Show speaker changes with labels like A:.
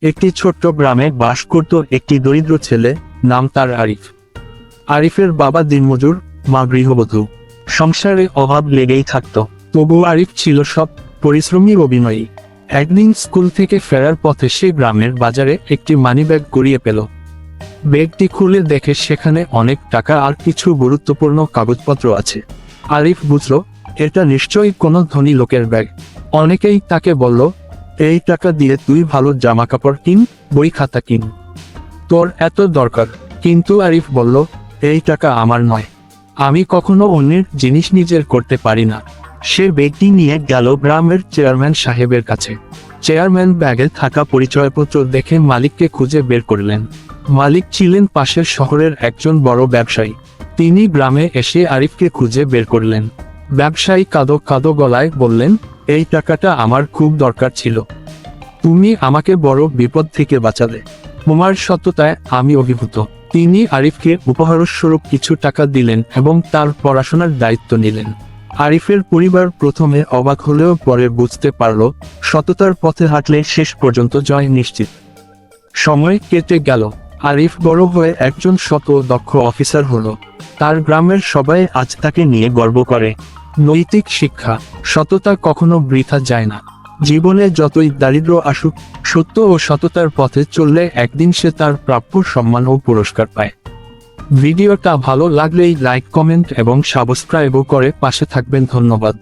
A: একটি ছোট্ট গ্রামে বাস করত একটি দরিদ্র ছেলে, নাম তার আরিফ। আরিফের বাবা দিনমজুর, মা গৃহবধূ। সংসারে অভাব লেগেই থাকত, তবু আরিফ ছিল সব পরিশ্রমী অভিনয়ী। একদিন স্কুল থেকে ফেরার পথে সে গ্রামের বাজারে একটি মানিব্যাগ কুড়িয়ে পেল। ব্যাগটি খুলে দেখে সেখানে অনেক টাকা আর কিছু গুরুত্বপূর্ণ কাগজপত্র আছে। আরিফ বুঝল, এটা নিশ্চয়ই কোনো ধনী লোকের ব্যাগ। অনেকেই তাকে বলল, এই টাকা দিয়ে তুই ভালো জামা কাপড় কিন, বই খাতা কিন, তোর এত দরকার। কিন্তু আরিফ বলল, এই টাকা আমার নয়, আমি কখনো অন্যের জিনিস নিজের করতে পারি না। সে ব্যাগটি নিয়ে গেল গ্রামের চেয়ারম্যান সাহেবের কাছে। চেয়ারম্যান ব্যাগে থাকা পরিচয়পত্র দেখে মালিককে খুঁজে বের করলেন। মালিক ছিলেন পাশের শহরের একজন বড় ব্যবসায়ী। তিনি গ্রামে এসে আরিফকে খুঁজে বের করলেন। ব্যবসায়ী কাঁদো কাঁদো গলায় বললেন, এই টাকাটা আমার খুব দরকার ছিল, তুমি আমাকে বড় বিপদ থেকে বাঁচালে, তোমার সততায় আমি অভিভূত। তিনি আরিফকে উপহারস্বরূপ কিছু টাকা দিলেন এবং তার পড়াশোনার দায়িত্ব নিলেন। আরিফের পরিবার প্রথমে অবাক হলেও পরে বুঝতে পারল, সততার পথে হাঁটলে শেষ পর্যন্ত জয় নিশ্চিত। সময় কেটে গেল, আরিফ বড় হয়ে একজন সৎ ও দক্ষ অফিসার হলো। তার গ্রামের সবাই আজ তাকে নিয়ে গর্ব করে। নৈতিক শিক্ষা: সততা কখনো বৃথা যায় না। জীবনে যতই দারিদ্র্য আসুক, সত্য ও সততার পথে চললে একদিন সে তার প্রাপ্য সম্মান ও পুরস্কার পায়। ভিডিওটা ভালো লাগলেই লাইক, কমেন্ট এবং সাবস্ক্রাইবও করে পাশে থাকবেন। ধন্যবাদ।